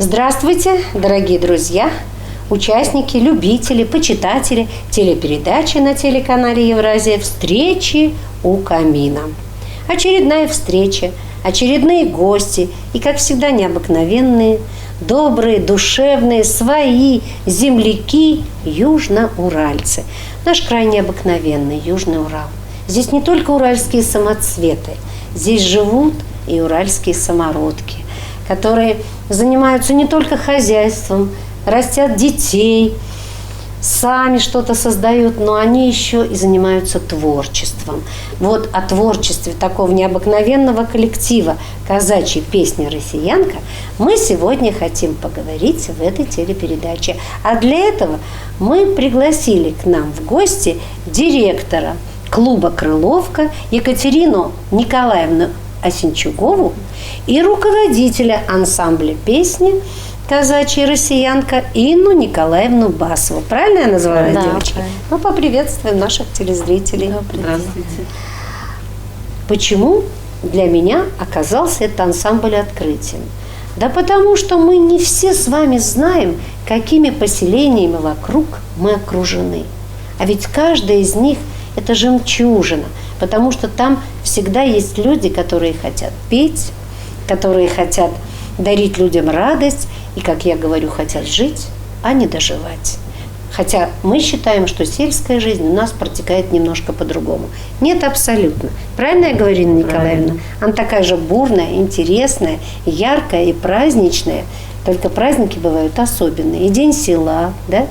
Здравствуйте, дорогие друзья, участники, любители, почитатели телепередачи на телеканале Евразия «Встречи у камина». Очередная встреча, очередные гости и, как всегда, необыкновенные, добрые, душевные, свои земляки, южноуральцы. Наш край необыкновенный, Южный Урал. Здесь не только уральские самоцветы, здесь живут и уральские самородки, которые занимаются не только хозяйством, растят детей, сами что-то создают, но они еще и занимаются творчеством. Вот о творчестве такого необыкновенного коллектива «Казачья песня «Россиянка» мы сегодня хотим поговорить в этой телепередаче. А для этого мы пригласили к нам в гости директора клуба «Крыловка» Екатерину Николаевну Осинчугову и руководителя ансамбля песни «Казачья россиянка» Инну Николаевну Басову. Правильно я назвала, да, девочки? правильно. Ну, поприветствуем наших телезрителей. Здравствуйте. Почему для меня оказался этот ансамбль открытием? Да потому что мы не все с вами знаем, какими поселениями вокруг мы окружены. А ведь каждая из них – это жемчужина, потому что там всегда есть люди, которые хотят петь, которые хотят дарить людям радость и, как я говорю, хотят жить, а не доживать. Хотя мы считаем, что сельская жизнь у нас протекает немножко по-другому. Нет, абсолютно. Правильно я говорю, Инна Николаевна? Она такая же бурная, интересная, яркая и праздничная. Только праздники бывают особенные. И День села, да?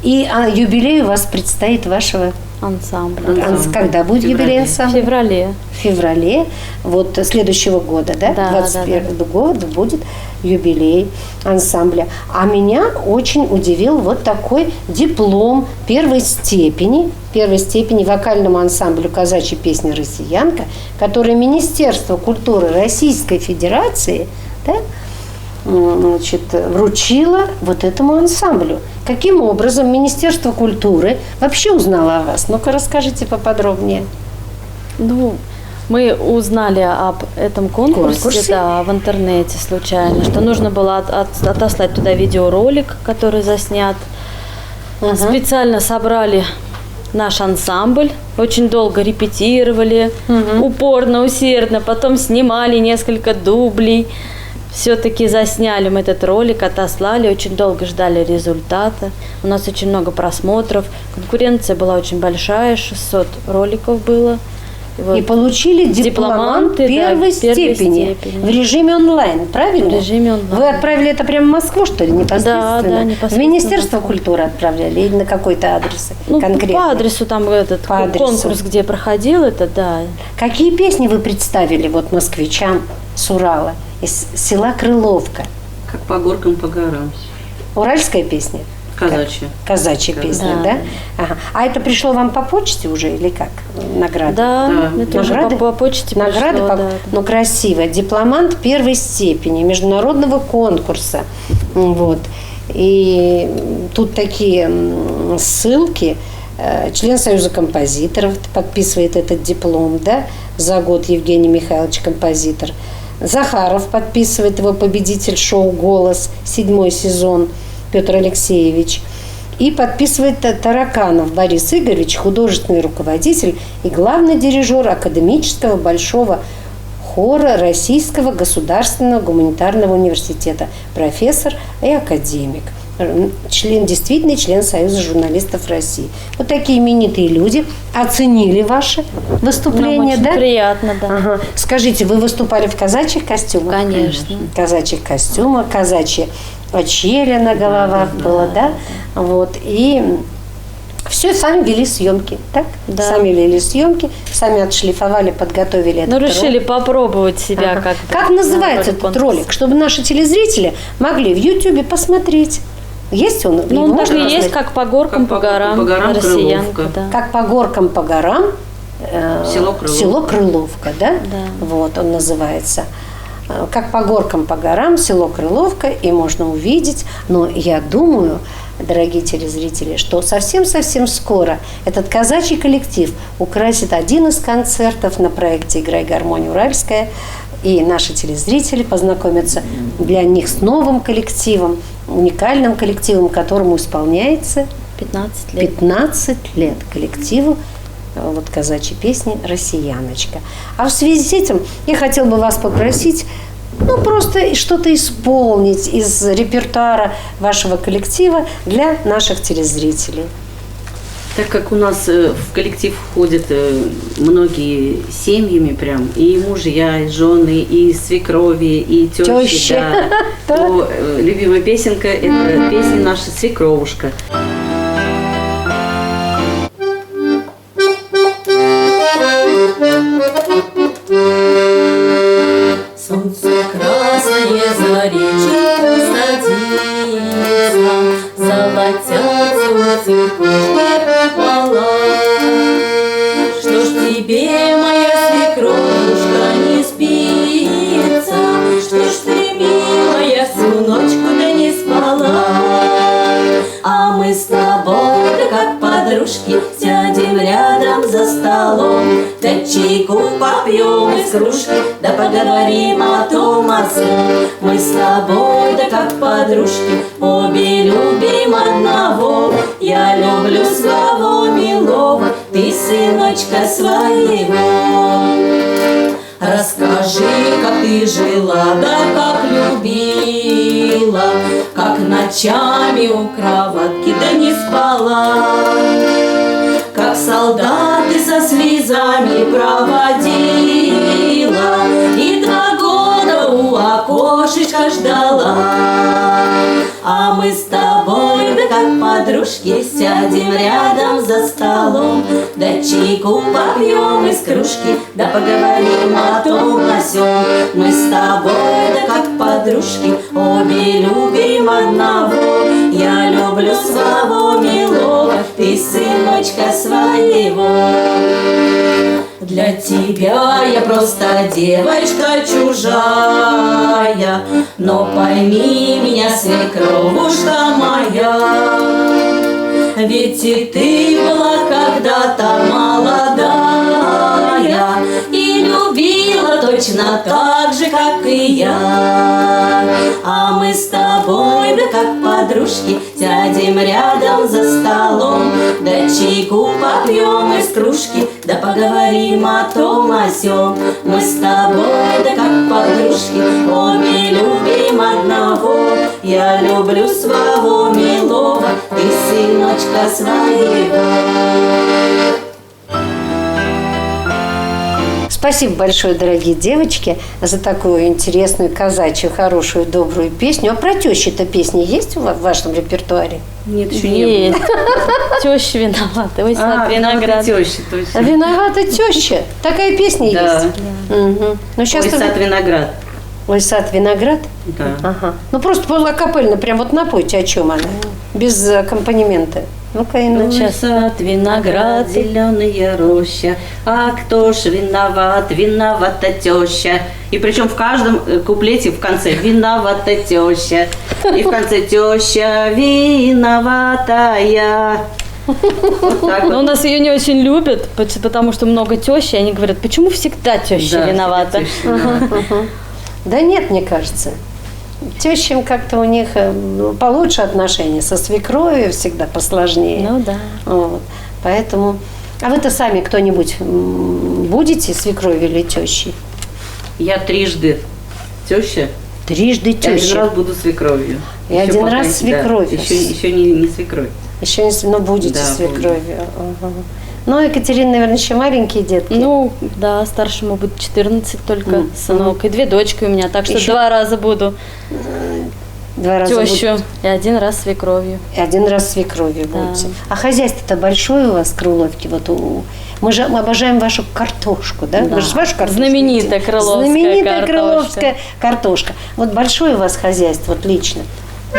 И юбилей у вас предстоит вашего Ансамбля. Когда будет юбилей ансамбля? В феврале. Вот следующего года, да? Да, 21 год будет юбилей ансамбля. А меня очень удивил вот такой диплом первой степени вокальному ансамблю «Казачья песня «Россиянка», который Министерство культуры Российской Федерации, да, вручила вот этому ансамблю. Каким образом Министерство культуры вообще узнало о вас? Ну-ка, расскажите поподробнее. Ну, мы узнали об этом конкурсе? Да, в интернете случайно, что нужно было отослать туда видеоролик, который заснят. Специально собрали наш ансамбль, очень долго репетировали, упорно, усердно, потом снимали несколько дублей. Все-таки засняли мы этот ролик, отослали, очень долго ждали результата. У нас очень много просмотров. Конкуренция была очень большая, 600 роликов было. И получили дипломант первой степени в режиме онлайн, правильно? В режиме онлайн. Вы отправили это прямо в Москву, что ли, непосредственно? Да, непосредственно. В Министерство культуры отправляли или на какой-то адрес конкретно? По адресу, там этот конкурс, где проходил это, да. Какие песни вы представили вот москвичам с Урала, из села Крыловка? Как по горкам, по горам. Уральская песня? Казачья. Казачья песня, да? Ага. А это пришло вам по почте уже или как? Награды? Да, это уже по почте награды пришло, да. Ну, красиво. Дипломант первой степени международного конкурса. Вот. И тут такие ссылки. Член Союза композиторов подписывает этот диплом, да? За год Евгений Михайлович, композитор. Захаров подписывает, его победитель шоу «Голос», 7-й сезон, Петр Алексеевич. И подписывает Тараканов Борис Игоревич, художественный руководитель и главный дирижер академического большого хора Российского государственного гуманитарного университета, профессор и академик. Действительный член Союза журналистов России. Вот такие именитые люди оценили ваши выступления, Нам очень да? приятно, да. Ага. Скажите, вы выступали в казачьих костюмах? Конечно. Казачьих костюмах, казачья очелья на головах было, да? Вот. И все, сами вели съемки, так? Да. Сами вели съемки, сами отшлифовали, подготовили этот ролик. Решили попробовать себя Как называется этот ролик, чтобы наши телезрители могли в Ютубе посмотреть? Есть он? Ну, он даже есть, как по горкам, по горам, россиянка. Да. Как по горкам, по горам. Село Крыловка, да? Да. Вот он называется. Как по горкам, по горам, село Крыловка, и можно увидеть. Но я думаю, дорогие телезрители, что совсем-совсем скоро этот казачий коллектив украсит один из концертов на проекте «Играй гармонию уральская» и наши телезрители познакомятся для них с новым коллективом, уникальным коллективом, которому исполняется 15 лет. 15 лет коллективу вот казачьей песни «Россияночка». А в связи с этим я хотела бы вас попросить, ну, просто что-то исполнить из репертуара вашего коллектива для наших телезрителей. Так как у нас в коллектив входят многие семьями прям, и мужья, и жены, и свекрови, и тещи, да, то любимая песенка – это песня наша «Свекровушка». Солнце красное за речку садится, золотятся цветочки пола. Что ж тебе, моя свекровушка, не спится? Что ж ты, милая, всю ночку да не спала? А мы с тобой, да как подружки, сядем рядом за столом, да чайку попьем из кружки, да поговорим о том о сём. Мы с тобой, да как подружки, обе любим одного. Я люблю своего милого, ты сыночка своего. Расскажи, как ты жила, да как любила, как ночами у кроватки да не спала, как солдаты со слезами проводила и 2 года у окошечка ждала. А мы с тобой, да как подружки, сядем рядом за столом, да чайку попьем из кружки, да поговорим о том о сём. Мы с тобой, да как подружки, обе любим одного. Я люблю своего милого, ты сыночка своего. Для тебя я просто девочка чужая, но пойми меня, свекровушка моя, ведь и ты была когда-то молодая и любила точно так же, как и я. А мы с тобой, да как подружки, сядем рядом за столом, да чайку попьем из кружки, да поговорим о том о сём. Мы с тобой, да как подружки, обе любим одного. Я люблю своего милого, ты сыночка своего. Спасибо большое, дорогие девочки, за такую интересную, казачью, хорошую, добрую песню. А про тещи-то песни есть в вашем репертуаре? Нет, еще не было. Теща виновата. Ой, сад виноград. Теща, точно. Виновата теща. Такая песня Да. есть? Угу. Ну, сейчас Ой, сад виноград. Ой, сад виноград? Да. Ага. Ну, просто полуакапельно, прям вот напойте, о чем она. Без аккомпанемента. Ну-ка, Инна. Ой, сад, виноград, зеленая роща, а кто ж виноват, виновата теща. И причем в каждом куплете в конце виновата теща. И в конце теща виноватая. Вот так Но у вот. нас ее не очень любят, потому что много тещи. Они говорят, почему всегда теща Да, виновата? теща виновата. Да нет, мне кажется. Тещам как-то у них получше отношения, со свекровью всегда посложнее. Ну да. Вот. Поэтому... А вы-то сами кто-нибудь будете свекровью или тещей? Я трижды теща, Трижды и один теща. раз буду свекровью. И Еще один пока раз да, свекровью. еще не свекровь. Еще не, но будете Да, свекровью. Ага. Ну, Екатерина, наверное, еще маленькие детки. Ну, да, старшему будет 14 только, сынок. И 2 дочки у меня, так что Еще? 2 раза буду 2 раза тещу и 1 раз свекровью. И 1 раз свекровью Да. будете. А хозяйство-то большое у вас в Крыловке? Вот мы же обожаем вашу картошку, да? Да. Вы же вашу картошку Знаменитая едите? крыловская Знаменитая картошка. крыловская картошка. Вот большое у вас хозяйство, вот лично.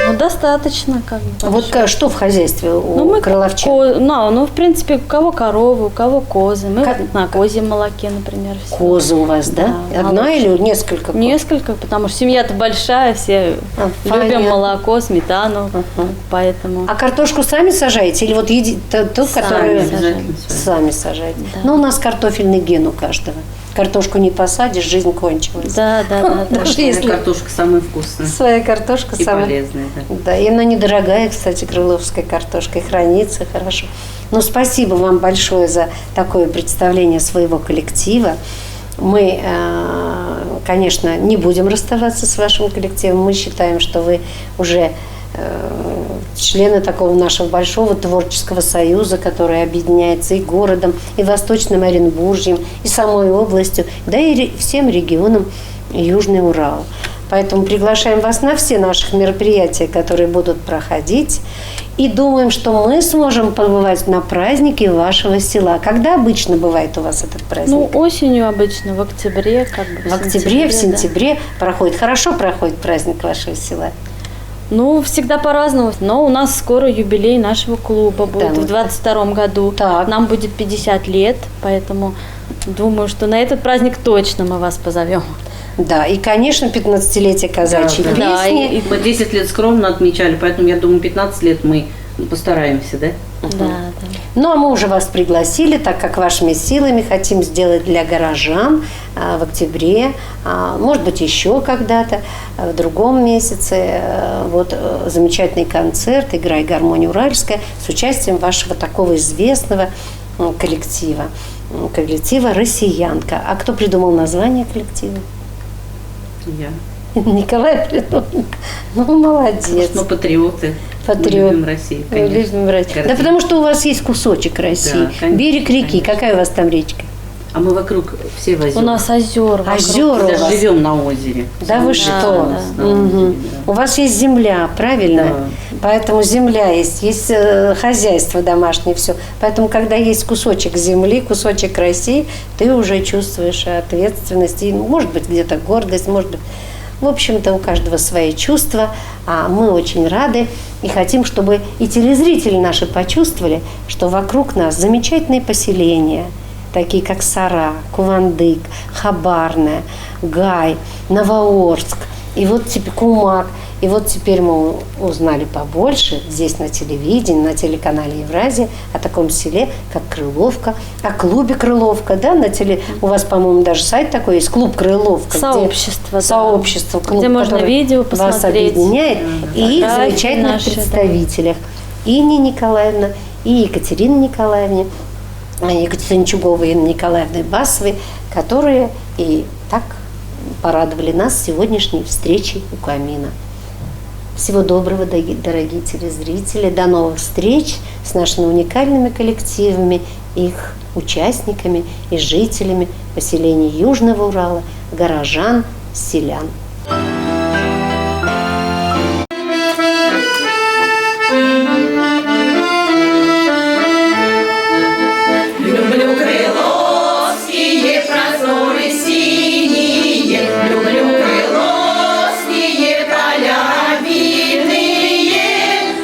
Ну, достаточно, как бы. Вот что в хозяйстве у Ну, мы крыловчан? ну, в принципе, у кого коровы, у кого козы. Мы Как- на козьем молоке, например, все. Козы у вас, да? Да, Одна молочная. или несколько коз? Несколько, потому что семья-то большая, все понятно. любим молоко, сметану, поэтому... А картошку сами сажаете? Или вот едите ту, Сами которую... сажаем. Обязательно. Сами сажаете. Да. Ну, у нас картофельный ген у каждого. Картошку не посадишь, жизнь кончилась. Да. Даже Своя если картошка самая вкусная своя картошка и самая полезная. Да. Да, и она недорогая, кстати, крыловская картошка, и хранится хорошо. Ну, спасибо вам большое за такое представление своего коллектива. Мы, конечно, не будем расставаться с вашим коллективом. Мы считаем, что вы уже члены такого нашего большого творческого союза, который объединяется и городом, и Восточным Оренбуржьем, и самой областью, да и всем регионам Южный Урал. Поэтому приглашаем вас на все наши мероприятия, которые будут проходить. И думаем, что мы сможем побывать на празднике вашего села. Когда обычно бывает у вас этот праздник? Ну, осенью обычно, в октябре, как бы. В октябре, в сентябре проходит. Хорошо проходит праздник вашего села? Ну, всегда по-разному. Но у нас скоро юбилей нашего клуба будет Да, в 22-м году. Так. Нам будет 50 лет, поэтому думаю, что на этот праздник точно мы вас позовем. Да, и, конечно, 15-летие казачьей Да, песни. да. И Мы 10 лет скромно отмечали, поэтому я думаю, 15 лет мы постараемся, да? Да. Ну, а мы уже вас пригласили, так как вашими силами хотим сделать для горожан в октябре, может быть, еще когда-то, в другом месяце, замечательный концерт «Играй гармония уральская» с участием вашего такого известного коллектива «Россиянка». А кто придумал название коллектива? Я. Николай придумал. Ну, молодец. Мы патриоты. Патриот. Мы любим Россию, Мы конечно. любим Россию. Да, Гордимся. потому что у вас есть кусочек России. Да, конечно, Берег реки. конечно. Какая у вас там речка? А мы вокруг все в озерах. У нас озер. Озера у Даже вас. живем на озере. Да вы Да, что? да. На Мгм. озере, да. У вас есть земля, правильно? Да. Поэтому земля есть хозяйство домашнее, все. Поэтому, когда есть кусочек земли, кусочек России, ты уже чувствуешь ответственность. И, может быть, где-то гордость, может быть. В общем-то, у каждого свои чувства, а мы очень рады и хотим, чтобы и телезрители наши почувствовали, что вокруг нас замечательные поселения, такие как Сара, Кувандык, Хабарная, Гай, Новоорск, и вот теперь Кумак. И вот теперь мы узнали побольше здесь на телевидении, на телеканале «Евразия» о таком селе, как Крыловка, о клубе «Крыловка». Да? У вас, по-моему, даже сайт такой есть, клуб «Крыловка». Сообщество, да. Сообщество, клуб, Где можно который видео вас посмотреть. объединяет. И их Фотографии замечательных наши, да. представителях. Инне Николаевна и Екатерине Николаевне, Екатерине Чуговой и Инне Николаевне Басовой, которые и так порадовали нас сегодняшней встречей у камина. Всего доброго, дорогие телезрители. До новых встреч с нашими уникальными коллективами, их участниками и жителями поселений Южного Урала, горожан, селян. Люблю крыловские прозоры синие, люблю крыловские поля винные.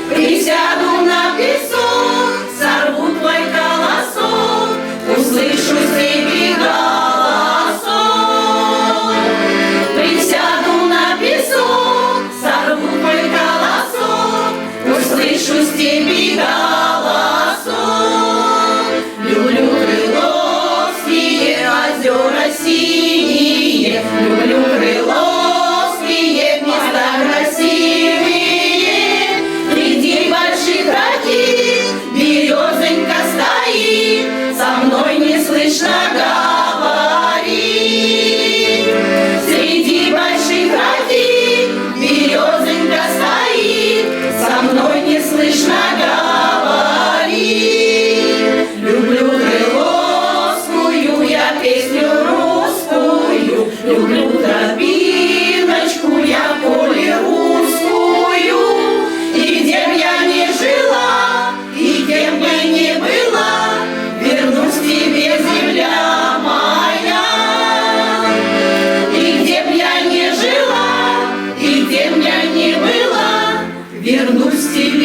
Присяду на песок, сорву твой колосок, услышу среди голосов. Присяду на песок, сорву твой колосок, услышу степи голосов. Люблю крыловские озера синие, люблю крыловские места красивые. Среди больших ракит березонька стоит, со мной не слышно говорит. Среди больших ракит березонька стоит, со мной не слышно говорит. Люблю крыловскую я песню русскую, люблю тропиночку я поле русскую. И где б я не жила, и кем бы ни была, вернусь к тебе, земля моя. И где б я не жила, и где б я ни была, вернусь к тебе.